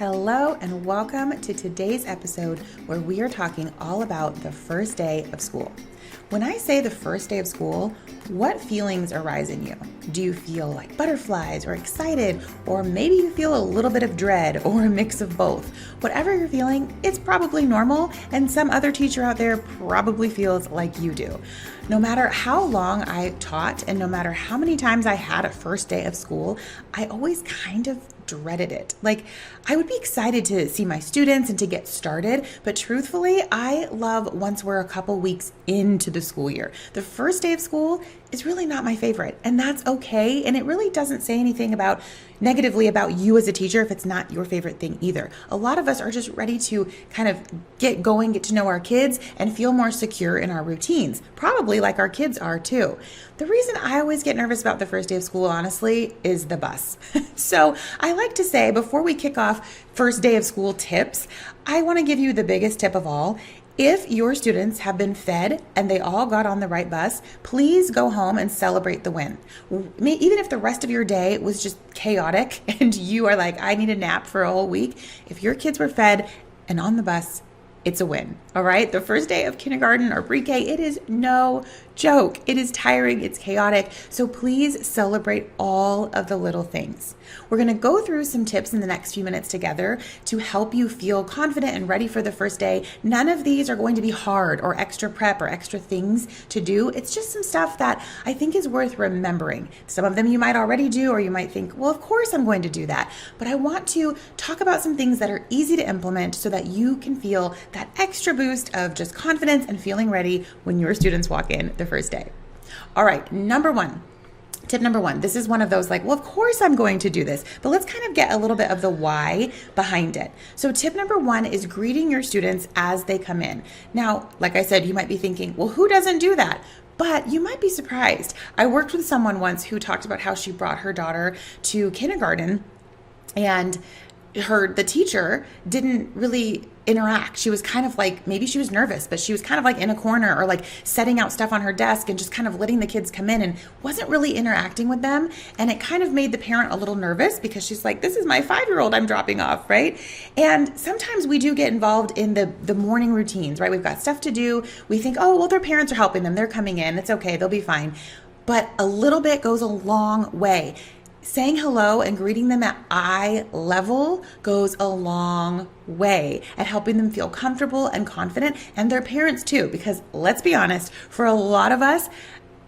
Hello and welcome to today's episode where we are talking all about the first day of school. When I say the first day of school, what feelings arise in you? Do you feel like butterflies or excited, or maybe you feel a little bit of dread or a mix of both? Whatever you're feeling, it's probably normal, and some other teacher out there probably feels like you do. No matter how long I taught and no matter how many times I had a first day of school, I always kind of dreaded it. Like, I would be excited to see my students and to get started, but truthfully, I love once we're a couple weeks into the school year. The first day of school is really not my favorite, and that's okay. And it really doesn't say anything negatively about you as a teacher if it's not your favorite thing either. A lot of us are just ready to kind of get going, get to know our kids, and feel more secure in our routines, probably like our kids are too. The reason I always get nervous about the first day of school, honestly, is the bus. So I like to say, before we kick off first day of school tips, I want to give you the biggest tip of all. If your students have been fed and they all got on the right bus, please go home and celebrate the win. Even if the rest of your day was just chaotic and you are like, I need a nap for a whole week, if your kids were fed and on the bus, it's a win. All right. The first day of kindergarten or pre-K, it is no joke. It is tiring. It's chaotic. So please celebrate all of the little things. We're going to go through some tips in the next few minutes together to help you feel confident and ready for the first day. None of these are going to be hard or extra prep or extra things to do. It's just some stuff that I think is worth remembering. Some of them you might already do, or you might think, well, of course I'm going to do that. But I want to talk about some things that are easy to implement so that you can feel that extra boost of just confidence and feeling ready when your students walk in the first day. All right, tip number one. This is one of those like, well, of course I'm going to do this, but let's kind of get a little bit of the why behind it. So tip number one is greeting your students as they come in. Now, like I said, you might be thinking, well, who doesn't do that? But you might be surprised. I worked with someone once who talked about how she brought her daughter to kindergarten, and the teacher didn't really interact. She was kind of like, maybe she was nervous, but she was kind of like in a corner or like setting out stuff on her desk and just kind of letting the kids come in and wasn't really interacting with them. And it kind of made the parent a little nervous because she's like, this is my 5-year-old I'm dropping off, right? And sometimes we do get involved in the morning routines, right? We've got stuff to do. We think, oh, well, their parents are helping them. They're coming in. It's okay. They'll be fine. But a little bit goes a long way. Saying hello and greeting them at eye level goes a long way at helping them feel comfortable and confident, and their parents too, because let's be honest, for a lot of us,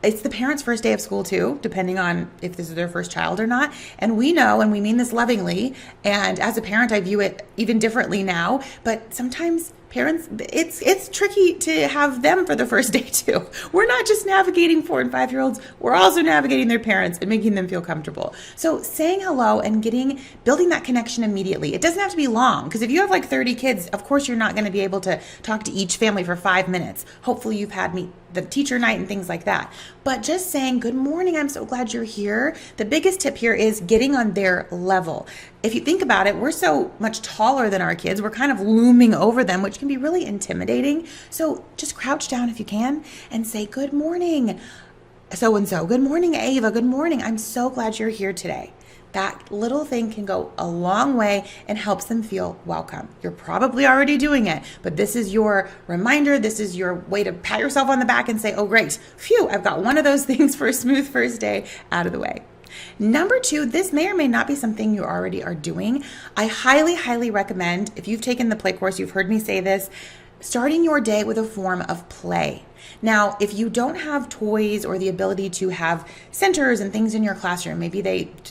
it's the parents' first day of school too, depending on if this is their first child or not. And we know, and we mean this lovingly, and as a parent, I view it even differently now, but sometimes parents, it's tricky to have them for the first day too. We're not just navigating 4 and 5-year-olds, we're also navigating their parents and making them feel comfortable. So saying hello and building that connection immediately. It doesn't have to be long, because if you have like 30 kids, of course you're not going to be able to talk to each family for 5 minutes. Hopefully you've had the teacher night and things like that. But just saying, good morning, I'm so glad you're here. The biggest tip here is getting on their level. If you think about it, we're so much taller than our kids. We're kind of looming over them, which can be really intimidating. So just crouch down if you can and say, good morning, so-and-so. Good morning, Ava. Good morning. I'm so glad you're here today. That little thing can go a long way and helps them feel welcome. You're probably already doing it, but this is your reminder. This is your way to pat yourself on the back and say, oh, great. Phew, I've got one of those things for a smooth first day out of the way. Number 2, this may or may not be something you already are doing. I highly, highly recommend, if you've taken the play course, you've heard me say this, starting your day with a form of play. Now, if you don't have toys or the ability to have centers and things in your classroom, maybe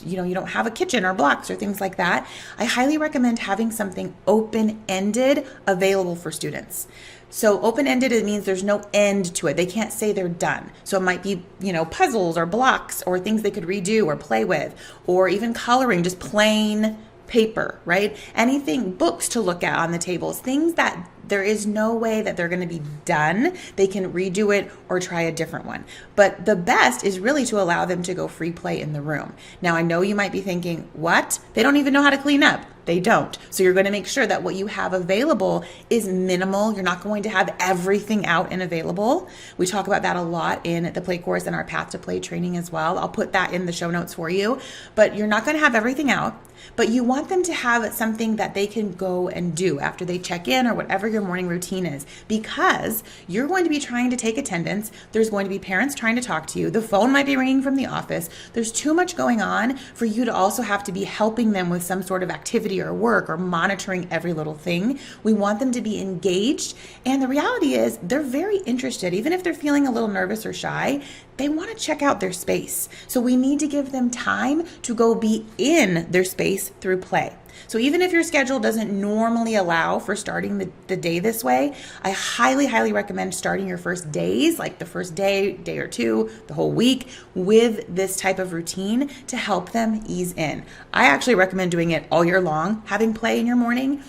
you don't have a kitchen or blocks or things like that, I highly recommend having something open-ended available for students. So open-ended, it means there's no end to it. They can't say they're done. So it might be, puzzles or blocks or things they could redo or play with, or even coloring, just plain paper, right? Anything, books to look at on the tables, things that There is no way that they're going to be done. They can redo it or try a different one. But the best is really to allow them to go free play in the room. Now, I know you might be thinking, what? They don't even know how to clean up. They don't. So you're going to make sure that what you have available is minimal. You're not going to have everything out and available. We talk about that a lot in the play course and our Path to Play training as well. I'll put that in the show notes for you. But you're not going to have everything out. But you want them to have something that they can go and do after they check in or whatever your morning routine is, because you're going to be trying to take attendance. There's going to be parents trying to talk to you. The phone might be ringing from the office. There's too much going on for you to also have to be helping them with some sort of activity or work or monitoring every little thing. We want them to be engaged. And the reality is they're very interested. Even if they're feeling a little nervous or shy, they want to check out their space. So we need to give them time to go be in their space through play. So even if your schedule doesn't normally allow for starting the day this way, I highly, highly recommend starting your first days, like the first day or two, the whole week, with this type of routine to help them ease in. I actually recommend doing it all year long, having play in your morning,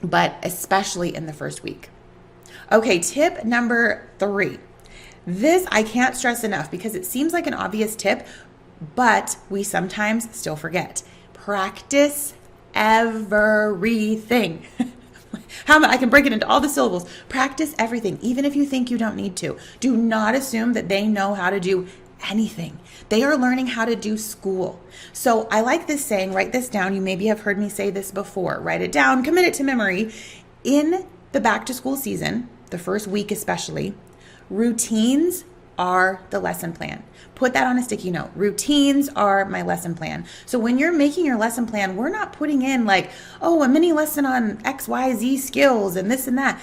but especially in the first week. Okay, tip number 3. This I can't stress enough because it seems like an obvious tip, but we sometimes still forget. Practice everything. I can break it into all the syllables. Practice everything, even if you think you don't need to. Do not assume that they know how to do anything. They are learning how to do school. So I like this saying, write this down. You maybe have heard me say this before. Write it down, commit it to memory. In the back to school season, the first week especially, routines are the lesson plan. Put that on a sticky note. Routines are my lesson plan. So when you're making your lesson plan, we're not putting in like, a mini lesson on XYZ skills and this and that.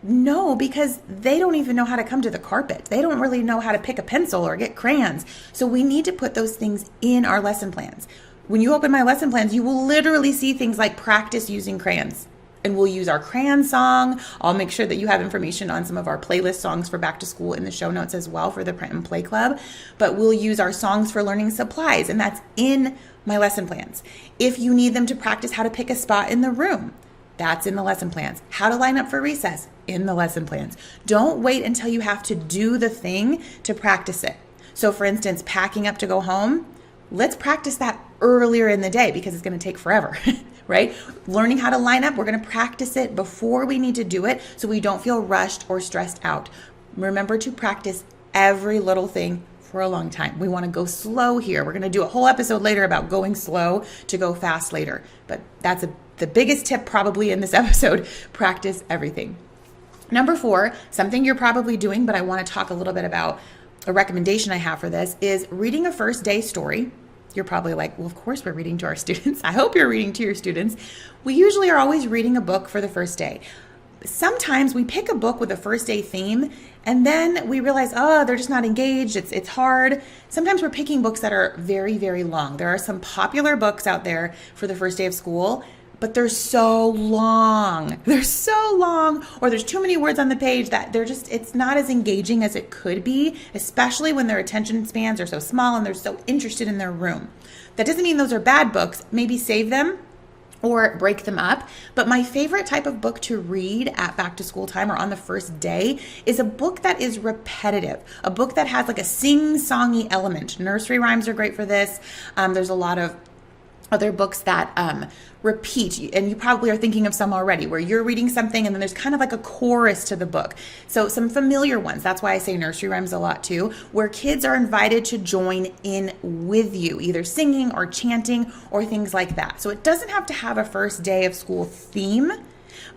No, because they don't even know how to come to the carpet. They don't really know how to pick a pencil or get crayons. So we need to put those things in our lesson plans. When you open my lesson plans, you will literally see things like practice using crayons. And we'll use our crayon song. I'll make sure that you have information on some of our playlist songs for back to school in the show notes as well for the Print and Play Club. But we'll use our songs for learning supplies, and that's in my lesson plans. If you need them to practice how to pick a spot in the room, that's in the lesson plans. How to line up for recess, in the lesson plans. Don't wait until you have to do the thing to practice it. So for instance, packing up to go home, let's practice that earlier in the day because it's going to take forever. Right? Learning how to line up, we're going to practice it before we need to do it so we don't feel rushed or stressed out. Remember to practice every little thing for a long time. We want to go slow here. We're going to do a whole episode later about going slow to go fast later. But that's the biggest tip probably in this episode. Practice everything. Number 4, something you're probably doing, but I want to talk a little bit about a recommendation I have for this, is reading a first day story. You're probably like, well, of course we're reading to our students. I hope you're reading to your students. We usually are always reading a book for the first day. Sometimes we pick a book with a first day theme and then we realize, they're just not engaged. It's hard. Sometimes we're picking books that are very, very long. There are some popular books out there for the first day of school, but they're so long. They're so long, or there's too many words on the page that it's not as engaging as it could be, especially when their attention spans are so small and they're so interested in their room. That doesn't mean those are bad books. Maybe save them or break them up. But my favorite type of book to read at back to school time or on the first day is a book that is repetitive, a book that has like a sing-songy element. Nursery rhymes are great for this. There's a lot of other books that repeat, and you probably are thinking of some already, where you're reading something and then there's kind of like a chorus to the book. So some familiar ones, that's why I say nursery rhymes a lot too, where kids are invited to join in with you, either singing or chanting or things like that. So it doesn't have to have a first day of school theme,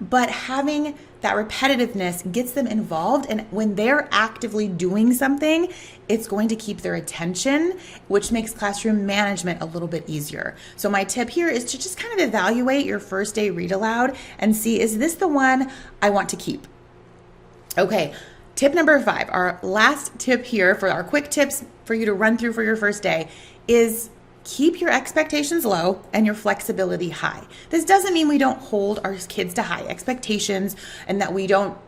but having that repetitiveness gets them involved. And when they're actively doing something, it's going to keep their attention, which makes classroom management a little bit easier. So my tip here is to just kind of evaluate your first day read aloud and see, is this the one I want to keep? Okay, tip number 5, our last tip here for our quick tips for you to run through for your first day is keep your expectations low and your flexibility high. This doesn't mean we don't hold our kids to high expectations and that we don't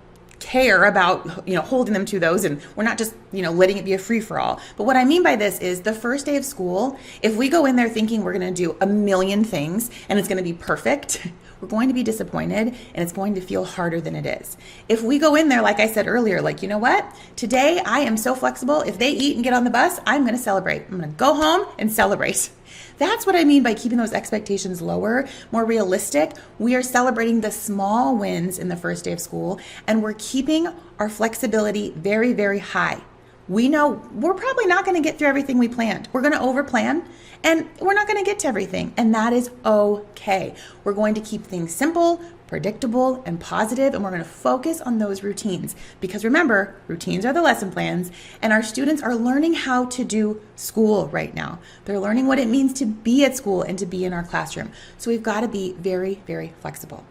care about, holding them to those, and we're not just, letting it be a free-for-all. But what I mean by this is the first day of school, if we go in there thinking we're going to do a million things and it's going to be perfect, we're going to be disappointed and it's going to feel harder than it is. If we go in there, like I said earlier, like, you know what? Today I am so flexible. If they eat and get on the bus, I'm going to celebrate. I'm going to go home and celebrate. That's what I mean by keeping those expectations lower, more realistic. We are celebrating the small wins in the first day of school, and we're keeping our flexibility very, very high. We know we're probably not going to get through everything we planned. We're going to overplan, and we're not going to get to everything, and that is okay. We're going to keep things simple, predictable, and positive, and we're going to focus on those routines, because remember, routines are the lesson plans, and our students are learning how to do school right now. They're learning what it means to be at school and to be in our classroom. So we've got to be very, very flexible.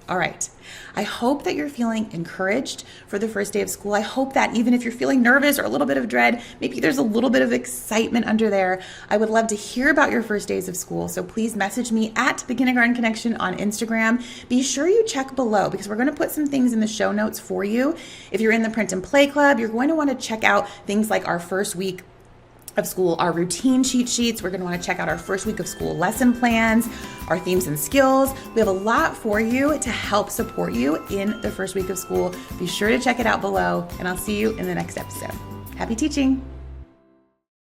All right. I hope that you're feeling encouraged for the first day of school. I hope that even if you're feeling nervous or a little bit of dread, maybe there's a little bit of excitement under there. I would love to hear about your first days of school. So please message me at The Kindergarten Connection on Instagram. Be sure you check below, because we're going to put some things in the show notes for you. If you're in the Print and Play Club, you're going to want to check out things like our first week of school, our routine cheat sheets. We're going to want to check out our first week of school lesson plans, our themes and skills. We have a lot for you to help support you in the first week of school. Be sure to check it out below, and I'll see you in the next episode. Happy teaching.